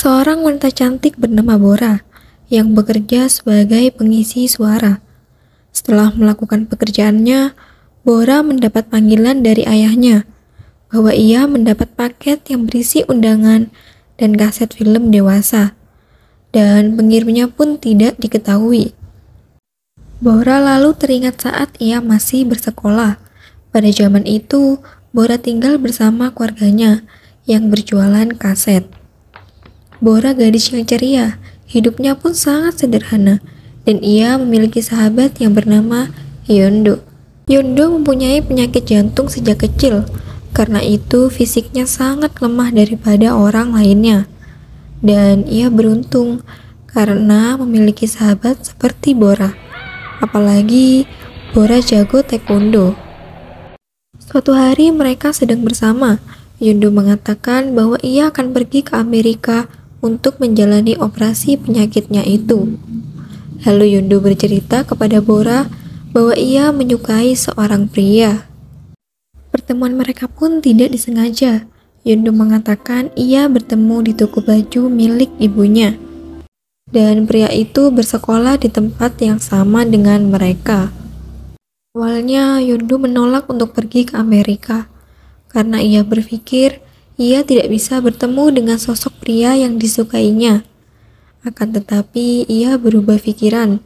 seorang wanita cantik bernama Bora yang bekerja sebagai pengisi suara. Setelah melakukan pekerjaannya, Bora mendapat panggilan dari ayahnya bahwa ia mendapat paket yang berisi undangan dan kaset film dewasa, dan pengirimnya pun tidak diketahui. Bora lalu teringat saat ia masih bersekolah. Pada zaman itu, Bora tinggal bersama keluarganya yang berjualan kaset. Bora gadis yang ceria, hidupnya pun sangat sederhana, dan ia memiliki sahabat yang bernama Hyondo. Hyondo mempunyai penyakit jantung sejak kecil, karena itu fisiknya sangat lemah daripada orang lainnya. Dan ia beruntung karena memiliki sahabat seperti Bora. Apalagi Bora jago taekwondo. Suatu hari mereka sedang bersama. Hyondo mengatakan bahwa ia akan pergi ke Amerika untuk menjalani operasi penyakitnya itu. Lalu Hyondo bercerita kepada Bora bahwa ia menyukai seorang pria. Pertemuan mereka pun tidak disengaja. Hyondo mengatakan ia bertemu di toko baju milik ibunya. Dan pria itu bersekolah di tempat yang sama dengan mereka. Awalnya Hyondo menolak untuk pergi ke Amerika karena ia berpikir ia tidak bisa bertemu dengan sosok pria yang disukainya. Akan tetapi ia berubah pikiran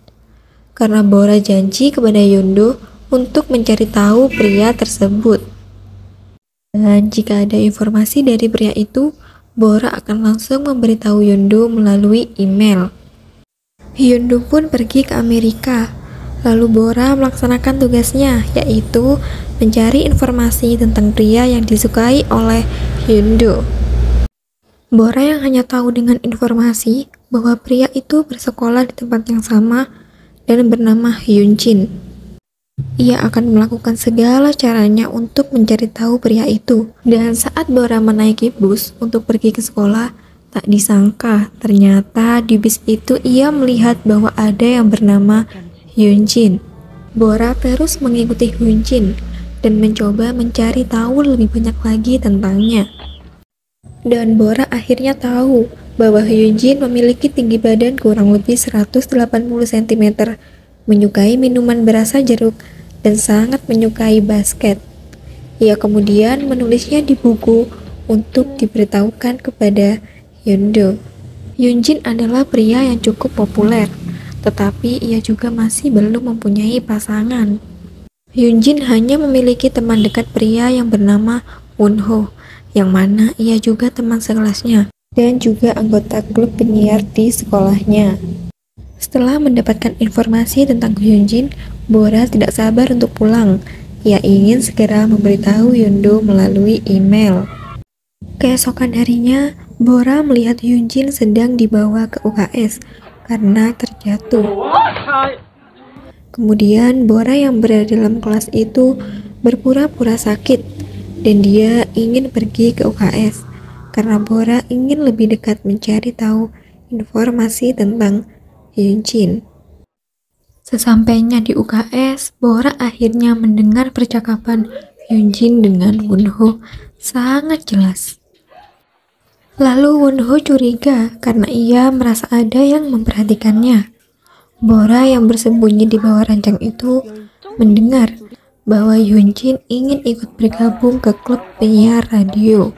karena Bora janji kepada Hyondo untuk mencari tahu pria tersebut. Dan jika ada informasi dari pria itu, Bora akan langsung memberitahu Hyondo melalui email. Hyondo pun pergi ke Amerika. Lalu Bora melaksanakan tugasnya, yaitu mencari informasi tentang pria yang disukai oleh Hyondo. Bora yang hanya tahu dengan informasi bahwa pria itu bersekolah di tempat yang sama dan bernama Hyunjin. Ia akan melakukan segala caranya untuk mencari tahu pria itu. Dan saat Bora menaiki bus untuk pergi ke sekolah, tak disangka ternyata di bus itu ia melihat bahwa ada yang bernama Hyunjin. Bora terus mengikuti Hyunjin dan mencoba mencari tahu lebih banyak lagi tentangnya. Dan Bora akhirnya tahu bahwa Hyunjin memiliki tinggi badan kurang lebih 180 cm, menyukai minuman berasa jeruk, dan sangat menyukai basket. Ia kemudian menulisnya di buku untuk diberitahukan kepada Hyondo. Hyunjin adalah pria yang cukup populer, tetapi ia juga masih belum mempunyai pasangan. Hyunjin hanya memiliki teman dekat pria yang bernama Wonho, yang mana ia juga teman sekelasnya dan juga anggota klub penyiar di sekolahnya. Setelah mendapatkan informasi tentang Hyunjin, Bora tidak sabar untuk pulang. Ia ingin segera memberitahu Hyondo melalui email. Keesokan harinya, Bora melihat Hyunjin sedang dibawa ke UKS karena terjatuh. Kemudian Bora yang berada dalam kelas itu berpura-pura sakit dan dia ingin pergi ke UKS karena Bora ingin lebih dekat mencari tahu informasi tentang Hyunjin. Sesampainya di UKS, Bora akhirnya mendengar percakapan Hyunjin dengan Wonho sangat jelas. Lalu Wonho curiga karena ia merasa ada yang memperhatikannya. Bora yang bersembunyi di bawah ranjang itu mendengar bahwa Hyunjin ingin ikut bergabung ke klub penyiar radio.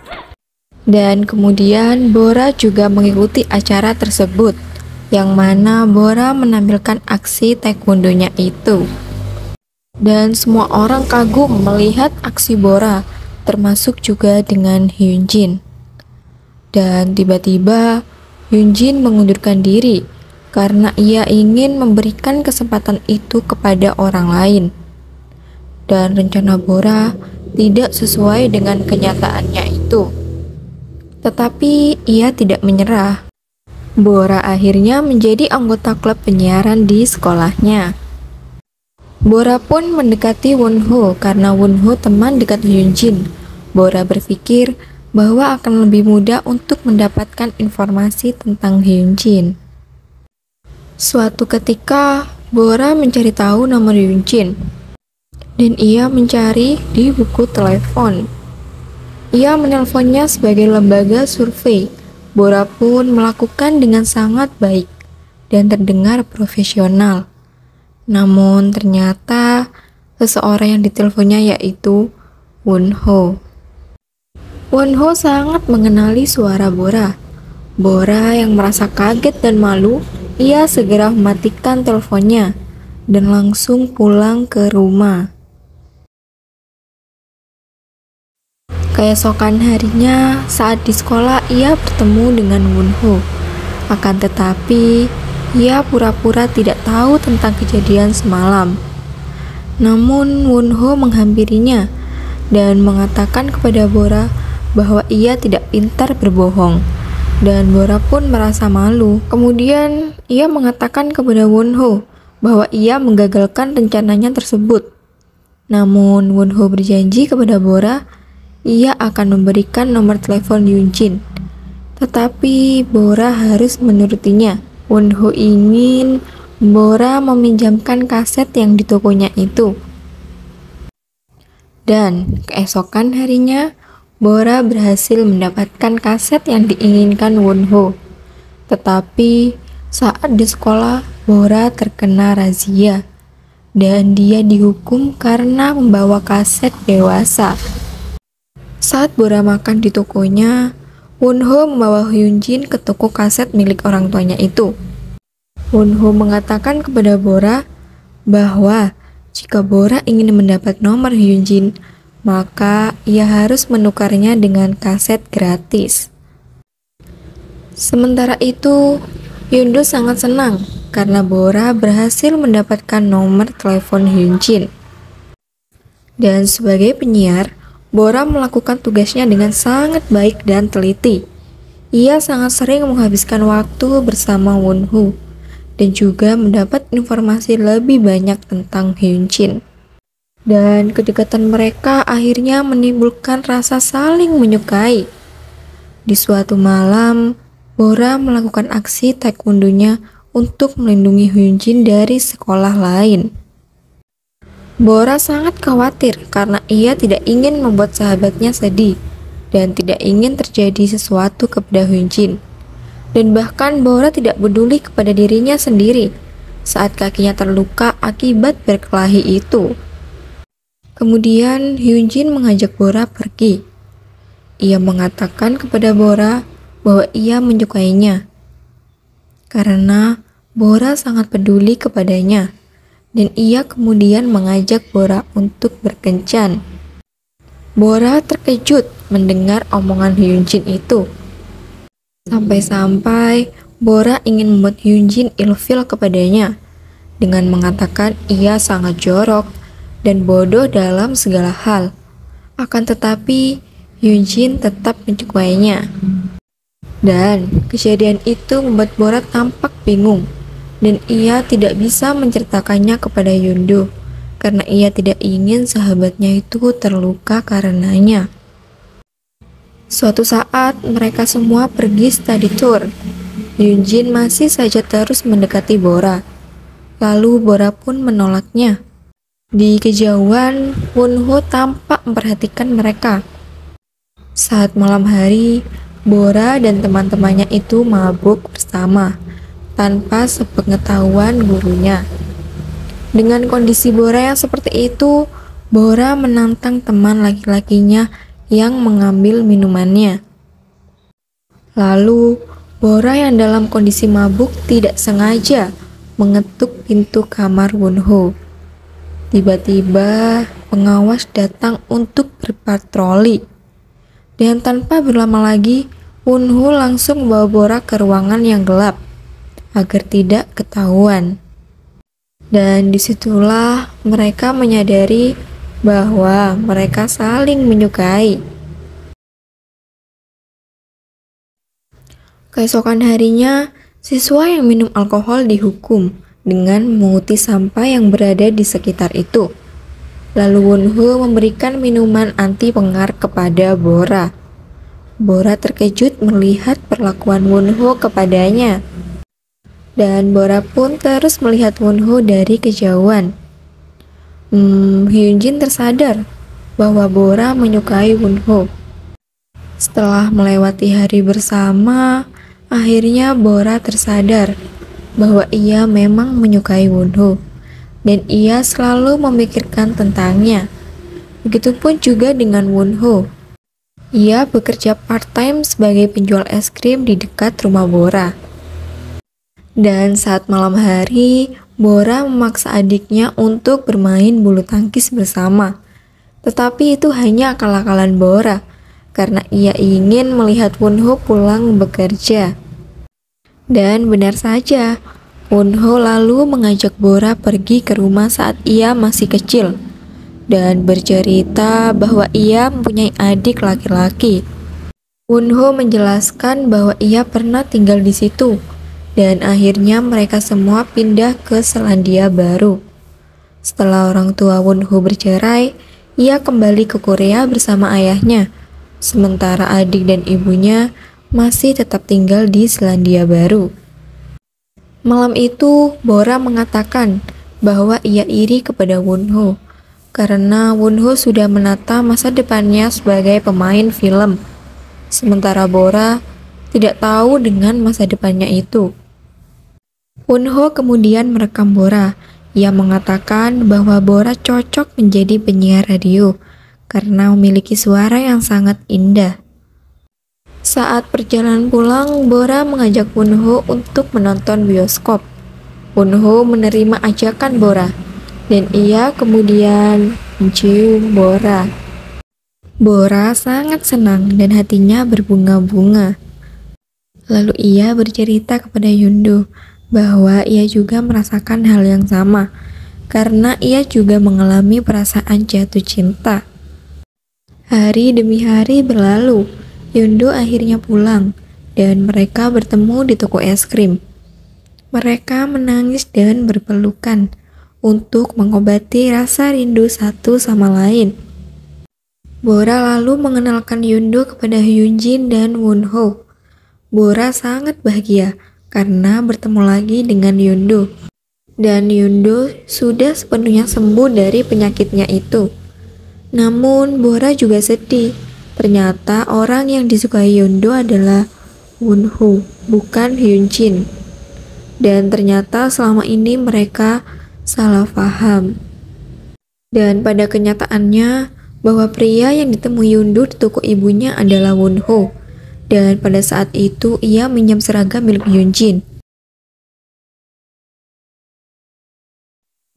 Dan kemudian Bora juga mengikuti acara tersebut, yang mana Bora menampilkan aksi taekwondonya itu. Dan semua orang kagum melihat aksi Bora, termasuk juga dengan Hyunjin. Dan tiba-tiba Hyunjin mengundurkan diri karena ia ingin memberikan kesempatan itu kepada orang lain. Dan rencana Bora tidak sesuai dengan kenyataannya itu. Tetapi ia tidak menyerah. Bora akhirnya menjadi anggota klub penyiaran di sekolahnya. Bora pun mendekati Wonho karena Wonho teman dekat Hyunjin. Bora berpikir bahwa akan lebih mudah untuk mendapatkan informasi tentang Hyunjin. Suatu ketika, Bora mencari tahu nomor Hyunjin, dan ia mencari di buku telepon. Ia menelponnya sebagai lembaga survei. Bora pun melakukan dengan sangat baik dan terdengar profesional. Namun ternyata seseorang yang diteleponnya yaitu Wonho. Wonho sangat mengenali suara Bora. Bora yang merasa kaget dan malu, ia segera mematikan teleponnya dan langsung pulang ke rumah. Keesokan harinya, saat di sekolah ia bertemu dengan Wonho. Akan tetapi, ia pura-pura tidak tahu tentang kejadian semalam. Namun Wonho menghampirinya dan mengatakan kepada Bora bahwa ia tidak pintar berbohong. Dan Bora pun merasa malu. Kemudian ia mengatakan kepada Wonho bahwa ia menggagalkan rencananya tersebut. Namun Wonho berjanji kepada Bora ia akan memberikan nomor telepon Hyunjin. Tetapi Bora harus menurutinya. Wonho ingin Bora meminjamkan kaset yang di tokonya itu. Dan keesokan harinya, Bora berhasil mendapatkan kaset yang diinginkan Wonho. Tetapi saat di sekolah, Bora terkena razia dan dia dihukum karena membawa kaset dewasa. Saat Bora makan di tokonya, Wonho membawa Hyunjin ke toko kaset milik orang tuanya itu. Wonho mengatakan kepada Bora bahwa jika Bora ingin mendapat nomor Hyunjin, maka ia harus menukarnya dengan kaset gratis. Sementara itu, Hyundo sangat senang karena Bora berhasil mendapatkan nomor telepon Hyunjin. Dan sebagai penyiar, Bora melakukan tugasnya dengan sangat baik dan teliti. Ia sangat sering menghabiskan waktu bersama Wonho dan juga mendapat informasi lebih banyak tentang Hyunjin. Dan kedekatan mereka akhirnya menimbulkan rasa saling menyukai. Di suatu malam, Bora melakukan aksi taekwondonya untuk melindungi Hyunjin dari sekolah lain. Bora sangat khawatir karena ia tidak ingin membuat sahabatnya sedih dan tidak ingin terjadi sesuatu kepada Hyunjin. Dan bahkan Bora tidak peduli kepada dirinya sendiri saat kakinya terluka akibat berkelahi itu. Kemudian Hyunjin mengajak Bora pergi. Ia mengatakan kepada Bora bahwa ia menyukainya karena Bora sangat peduli kepadanya, dan ia kemudian mengajak Bora untuk berkencan. Bora terkejut mendengar omongan Hyunjin itu. Sampai-sampai Bora ingin membuat Hyunjin ilfil kepadanya dengan mengatakan ia sangat jorok dan bodoh dalam segala hal. Akan tetapi, Hyunjin tetap menyukainya. Dan kejadian itu membuat Bora tampak bingung, dan ia tidak bisa menceritakannya kepada Hyundo karena ia tidak ingin sahabatnya itu terluka karenanya. Suatu saat, mereka semua pergi study tour. Hyunjin masih saja terus mendekati Bora. Lalu Bora pun menolaknya. Di kejauhan, Wonho tampak memperhatikan mereka. Saat malam hari, Bora dan teman-temannya itu mabuk bersama, tanpa sepengetahuan gurunya. Dengan kondisi Bora yang seperti itu, Bora menantang teman laki-lakinya yang mengambil minumannya. Lalu, Bora yang dalam kondisi mabuk tidak sengaja mengetuk pintu kamar Wonho. Tiba-tiba, pengawas datang untuk berpatroli. Dan tanpa berlama lagi, Wonho langsung membawa Bora ke ruangan yang gelap agar tidak ketahuan. Dan disitulah mereka menyadari bahwa mereka saling menyukai. Keesokan harinya, siswa yang minum alkohol dihukum dengan memunguti sampah yang berada di sekitar itu. Lalu Wonho memberikan minuman anti pengar kepada Bora. Bora terkejut melihat perlakuan Wonho kepadanya. Dan Bora pun terus melihat Wonho dari kejauhan. Hyunjin tersadar bahwa Bora menyukai Wonho. Setelah melewati hari bersama, akhirnya Bora tersadar bahwa ia memang menyukai Wonho dan ia selalu memikirkan tentangnya. Begitupun juga dengan Wonho. Ia bekerja part-time sebagai penjual es krim di dekat rumah Bora. Dan saat malam hari, Bora memaksa adiknya untuk bermain bulu tangkis bersama. Tetapi itu hanya akal-akalan Bora, karena ia ingin melihat Wonho pulang bekerja. Dan benar saja, Wonho lalu mengajak Bora pergi ke rumah saat ia masih kecil dan bercerita bahwa ia mempunyai adik laki-laki. Wonho menjelaskan bahwa ia pernah tinggal di situ dan akhirnya mereka semua pindah ke Selandia Baru. Setelah orang tua Wonho bercerai, ia kembali ke Korea bersama ayahnya, sementara adik dan ibunya masih tetap tinggal di Selandia Baru. Malam itu, Bora mengatakan bahwa ia iri kepada Wonho karena Wonho sudah menata masa depannya sebagai pemain film, sementara Bora tidak tahu dengan masa depannya itu. Wonho kemudian merekam Bora. Ia mengatakan bahwa Bora cocok menjadi penyiar radio karena memiliki suara yang sangat indah. Saat perjalanan pulang, Bora mengajak Wonho untuk menonton bioskop. Wonho menerima ajakan Bora, dan ia kemudian mencium Bora. Bora sangat senang dan hatinya berbunga-bunga. Lalu ia bercerita kepada Yundo bahwa ia juga merasakan hal yang sama, karena ia juga mengalami perasaan jatuh cinta. Hari demi hari berlalu, Yundo akhirnya pulang, dan mereka bertemu di toko es krim. Mereka menangis dan berpelukan untuk mengobati rasa rindu satu sama lain. Bora lalu mengenalkan Yundo kepada Hyunjin dan Wonho. Bora sangat bahagia karena bertemu lagi dengan Yundo. Dan Yundo sudah sepenuhnya sembuh dari penyakitnya itu. Namun Bora juga sedih. Ternyata orang yang disukai Yundo adalah Wonho, bukan Hyunjin. Dan ternyata selama ini mereka salah paham. Dan pada kenyataannya bahwa pria yang ditemui Yundo di toko ibunya adalah Wonho. Dan pada saat itu ia minjam seragam milik Hyunjin.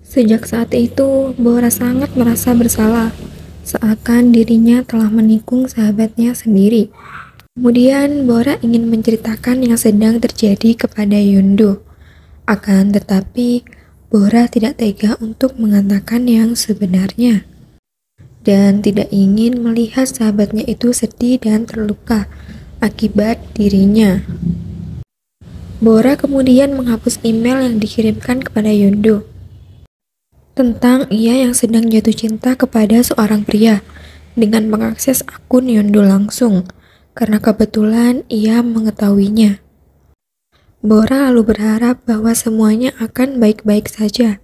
Sejak saat itu, Bora sangat merasa bersalah, seakan dirinya telah menikung sahabatnya sendiri. Kemudian Bora ingin menceritakan yang sedang terjadi kepada Yundo. Akan tetapi, Bora tidak tega untuk mengatakan yang sebenarnya. Dan tidak ingin melihat sahabatnya itu sedih dan terluka akibat dirinya. Bora kemudian menghapus email yang dikirimkan kepada Yundo tentang ia yang sedang jatuh cinta kepada seorang pria dengan mengakses akun Yundo langsung karena kebetulan ia mengetahuinya. Bora lalu berharap bahwa semuanya akan baik-baik saja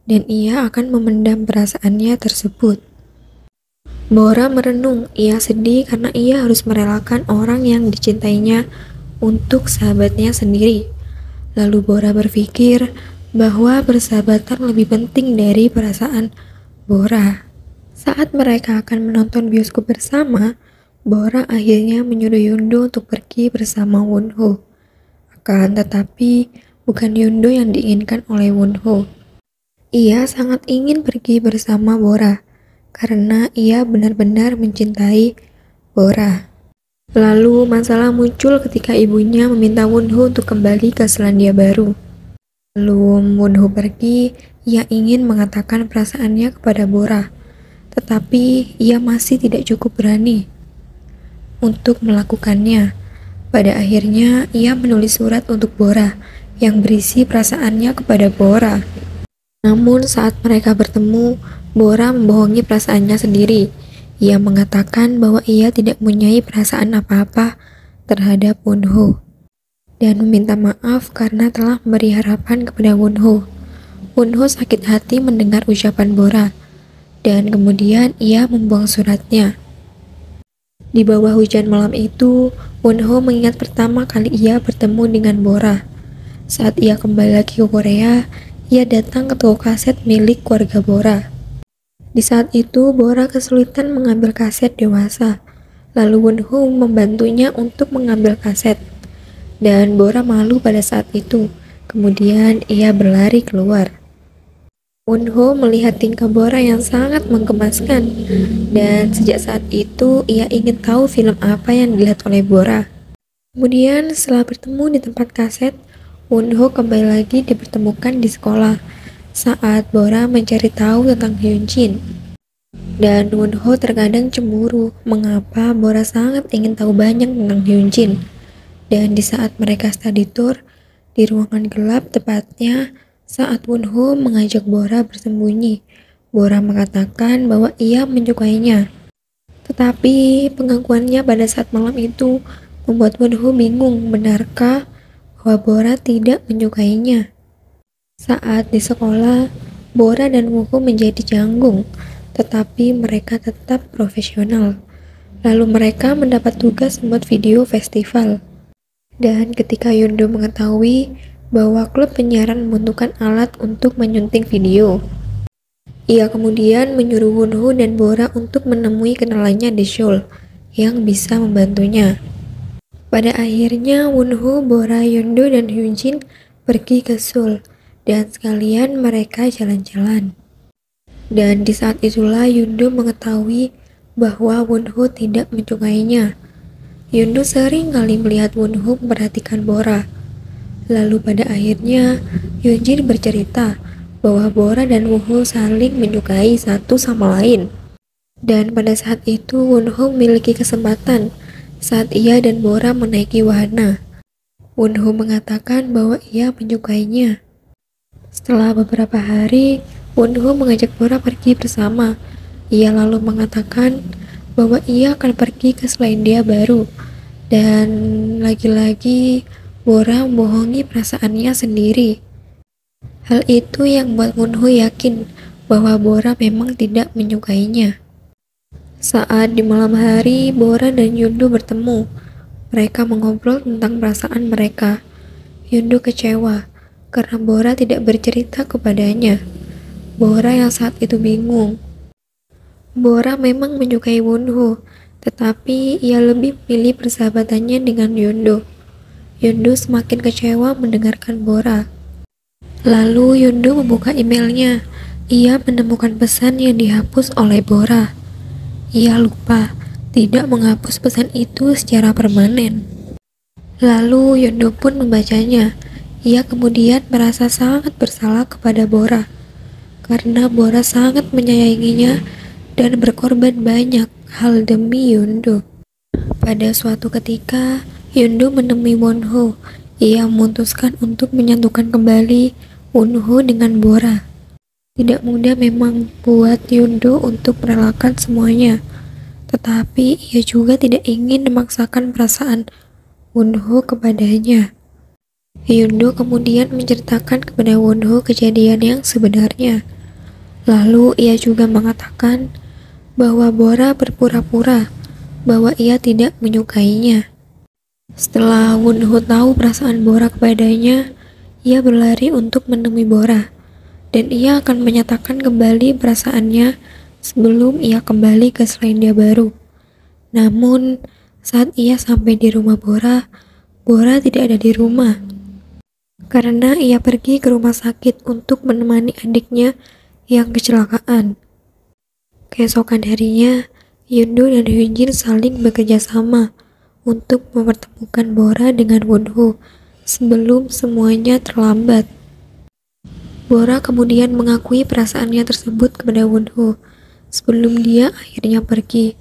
dan ia akan memendam perasaannya tersebut. Bora merenung, ia sedih karena ia harus merelakan orang yang dicintainya untuk sahabatnya sendiri. Lalu Bora berpikir bahwa persahabatan lebih penting dari perasaan Bora. Saat mereka akan menonton bioskop bersama, Bora akhirnya menyuruh Yundo untuk pergi bersama Wonho. Akan tetapi, bukan Yundo yang diinginkan oleh Wonho. Ia sangat ingin pergi bersama Bora, karena ia benar-benar mencintai Bora. Lalu masalah muncul ketika ibunya meminta Wonho untuk kembali ke Selandia Baru. Sebelum Wonho pergi, ia ingin mengatakan perasaannya kepada Bora, tetapi ia masih tidak cukup berani untuk melakukannya. Pada akhirnya, ia menulis surat untuk Bora yang berisi perasaannya kepada Bora. Namun saat mereka bertemu, Bora membohongi perasaannya sendiri. Ia mengatakan bahwa ia tidak mempunyai perasaan apa-apa terhadap Wonho dan meminta maaf karena telah memberi harapan kepada Wonho. Wonho sakit hati mendengar ucapan Bora dan kemudian ia membuang suratnya. Di bawah hujan malam itu, Wonho mengingat pertama kali ia bertemu dengan Bora. Saat ia kembali lagi ke Korea, ia datang ke toko kaset milik keluarga Bora. Di saat itu, Bora kesulitan mengambil kaset dewasa. Lalu Wonho membantunya untuk mengambil kaset. Dan Bora malu pada saat itu. Kemudian ia berlari keluar. Wonho melihat tingkah Bora yang sangat menggemaskan, dan sejak saat itu ia ingin tahu film apa yang dilihat oleh Bora. Kemudian setelah bertemu di tempat kaset, Wonho kembali lagi dipertemukan di sekolah saat Bora mencari tahu tentang Hyunjin. Dan Wonho terkadang cemburu mengapa Bora sangat ingin tahu banyak tentang Hyunjin. Dan di saat mereka study tour di ruangan gelap, tepatnya saat Wonho mengajak Bora bersembunyi, Bora mengatakan bahwa ia menyukainya. Tetapi pengakuannya pada saat malam itu membuat Wonho bingung, benarkah bahwa Bora tidak menyukainya. Saat di sekolah, Bora dan Wonho menjadi canggung, tetapi mereka tetap profesional. Lalu mereka mendapat tugas membuat video festival. Dan ketika Yondo mengetahui bahwa klub penyiaran membutuhkan alat untuk menyunting video, ia kemudian menyuruh Wonho dan Bora untuk menemui kenalannya di Seoul yang bisa membantunya. Pada akhirnya Wonho, Bora, Yondo, dan Hyunjin pergi ke Seoul dan sekalian mereka jalan-jalan. Dan di saat itulah Yondo mengetahui bahwa Wonho tidak menyukainya. Yondo sering kali melihat Wonho memperhatikan Bora. Lalu pada akhirnya Hyunjin bercerita bahwa Bora dan Wonho saling menyukai satu sama lain. Dan pada saat itu Wonho memiliki kesempatan saat ia dan Bora menaiki wahana. Wonho mengatakan bahwa ia menyukainya. Setelah beberapa hari, Wonho mengajak Bora pergi bersama. Ia lalu mengatakan bahwa ia akan pergi ke Selandia Baru. Dan lagi-lagi Bora membohongi perasaannya sendiri. Hal itu yang membuat Wonho yakin bahwa Bora memang tidak menyukainya. Saat di malam hari, Bora dan Yondo bertemu. Mereka mengobrol tentang perasaan mereka. Yondo kecewa karena Bora tidak bercerita kepadanya. Bora yang saat itu bingung. Bora memang menyukai Wonho, tetapi ia lebih memilih persahabatannya dengan Yondo. Yondo semakin kecewa mendengarkan Bora. Lalu Yondo membuka emailnya. Ia menemukan pesan yang dihapus oleh Bora. Ia lupa tidak menghapus pesan itu secara permanen. Lalu Yondo pun membacanya. Ia kemudian merasa sangat bersalah kepada Bora karena Bora sangat menyayanginya dan berkorban banyak hal demi Yondo. Pada suatu ketika, Yondo menemui Wonho. Ia memutuskan untuk menyatukan kembali Wonho dengan Bora. Tidak mudah memang buat Yondo untuk merelakan semuanya, tetapi ia juga tidak ingin memaksakan perasaan Wonho kepadanya. Yondo kemudian menceritakan kepada Wonho kejadian yang sebenarnya. Lalu ia juga mengatakan bahwa Bora berpura-pura bahwa ia tidak menyukainya. Setelah Wonho tahu perasaan Bora kepadanya, ia berlari untuk menemui Bora, dan ia akan menyatakan kembali perasaannya sebelum ia kembali ke Selandia Baru. Namun, saat ia sampai di rumah Bora, Bora tidak ada di rumah. Karena ia pergi ke rumah sakit untuk menemani adiknya yang kecelakaan. Keesokan harinya, Yondo dan Hyunjin saling bekerja sama untuk mempertemukan Bora dengan Wonho sebelum semuanya terlambat. Bora kemudian mengakui perasaannya tersebut kepada Wonho sebelum dia akhirnya pergi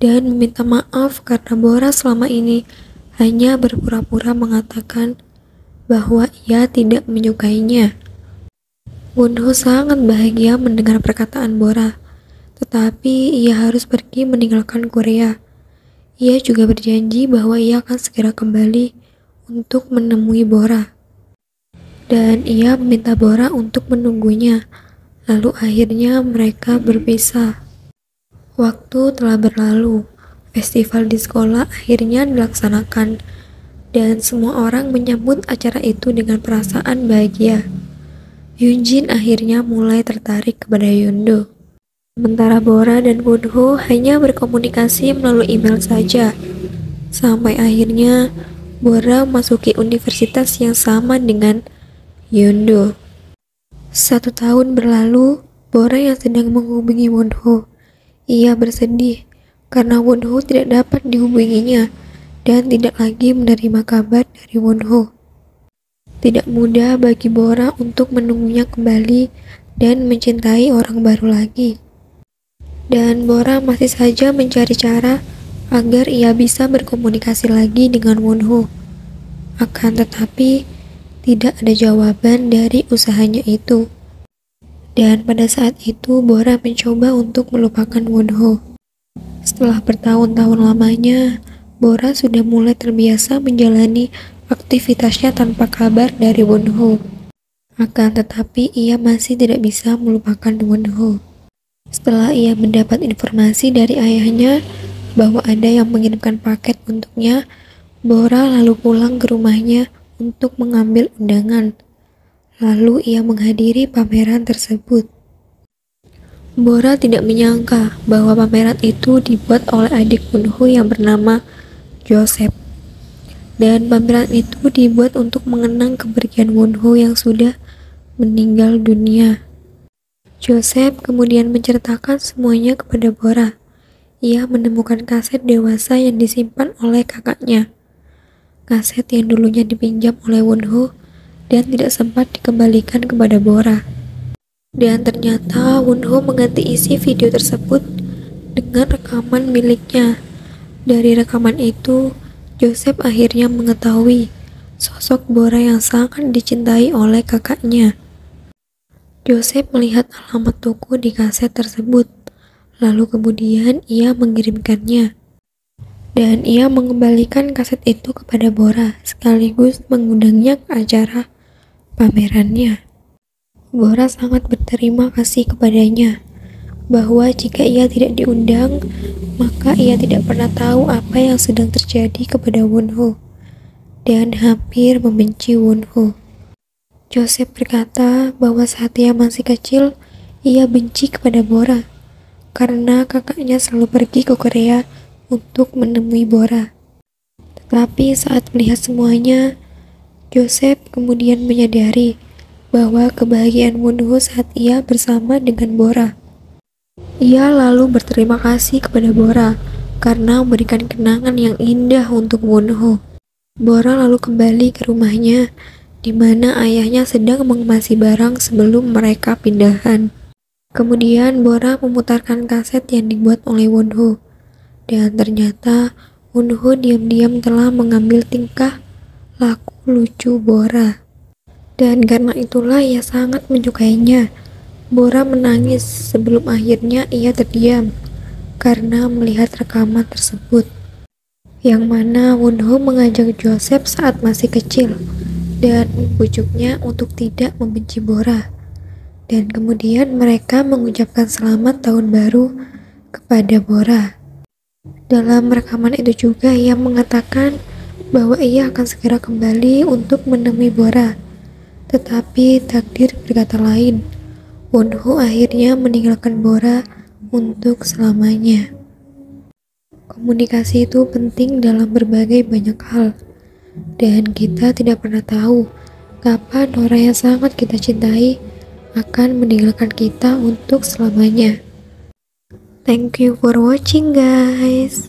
dan meminta maaf karena Bora selama ini hanya berpura-pura mengatakan bahwa ia tidak menyukainya. Wonho sangat bahagia mendengar perkataan Bora, tetapi ia harus pergi meninggalkan Korea. Ia juga berjanji bahwa ia akan segera kembali untuk menemui Bora. Dan ia meminta Bora untuk menunggunya. Lalu akhirnya mereka berpisah. Waktu telah berlalu. Festival di sekolah akhirnya dilaksanakan, dan semua orang menyambut acara itu dengan perasaan bahagia. Yunjin akhirnya mulai tertarik kepada Yondo. Sementara Bora dan Wonho hanya berkomunikasi melalui email saja. Sampai akhirnya Bora memasuki universitas yang sama dengan Yondo. 1 tahun berlalu, Bora yang sedang menghubungi Wonho. Ia bersedih karena Wonho tidak dapat dihubunginya dan tidak lagi menerima kabar dari Wonho. Tidak mudah bagi Bora untuk menemuinya kembali dan mencintai orang baru lagi. Dan Bora masih saja mencari cara agar ia bisa berkomunikasi lagi dengan Wonho. Akan tetapi, tidak ada jawaban dari usahanya itu. Dan pada saat itu, Bora mencoba untuk melupakan Wonho. Setelah bertahun-tahun lamanya, Bora sudah mulai terbiasa menjalani aktivitasnya tanpa kabar dari Wonho. Akan tetapi, ia masih tidak bisa melupakan Wonho. Setelah ia mendapat informasi dari ayahnya bahwa ada yang mengirimkan paket untuknya, Bora lalu pulang ke rumahnya untuk mengambil undangan. Lalu ia menghadiri pameran tersebut. Bora tidak menyangka bahwa pameran itu dibuat oleh adik Wonho yang bernama Joseph. Dan pameran itu dibuat untuk mengenang kepergian Wonho yang sudah meninggal dunia. Joseph kemudian menceritakan semuanya kepada Bora. Ia menemukan kaset dewasa yang disimpan oleh kakaknya. Kaset yang dulunya dipinjam oleh Wonho dan tidak sempat dikembalikan kepada Bora. Dan ternyata Wonho mengganti isi video tersebut dengan rekaman miliknya. Dari rekaman itu, Joseph akhirnya mengetahui sosok Bora yang sangat dicintai oleh kakaknya. Joseph melihat alamat toko di kaset tersebut, lalu kemudian ia mengirimkannya. Dan ia mengembalikan kaset itu kepada Bora, sekaligus mengundangnya ke acara pamerannya. Bora sangat berterima kasih kepadanya, bahwa jika ia tidak diundang, maka ia tidak pernah tahu apa yang sedang terjadi kepada Wonho, dan hampir membenci Wonho. Joseph berkata bahwa saat ia masih kecil, ia benci kepada Bora, karena kakaknya selalu pergi ke Korea untuk menemui Bora. Tetapi saat melihat semuanya, Joseph kemudian menyadari bahwa kebahagiaan Wonho saat ia bersama dengan Bora. Ia lalu berterima kasih kepada Bora karena memberikan kenangan yang indah untuk Wonho. Bora lalu kembali ke rumahnya, di mana ayahnya sedang mengemasi barang sebelum mereka pindahan. Kemudian Bora memutarkan kaset yang dibuat oleh Wonho, dan ternyata Wonho diam-diam telah mengambil tingkah laku lucu Bora. Dan karena itulah ia sangat menyukainya. Bora menangis sebelum akhirnya ia terdiam karena melihat rekaman tersebut, yang mana Wonho mengajak Joseph saat masih kecil dan membujuknya untuk tidak membenci Bora. Dan kemudian mereka mengucapkan selamat tahun baru kepada Bora. Dalam rekaman itu juga ia mengatakan bahwa ia akan segera kembali untuk menemui Bora. Tetapi takdir berkata lain. Wonho akhirnya meninggalkan Bora untuk selamanya. Komunikasi itu penting dalam berbagai banyak hal, dan kita tidak pernah tahu kapan orang yang sangat kita cintai akan meninggalkan kita untuk selamanya. Thank you for watching, guys.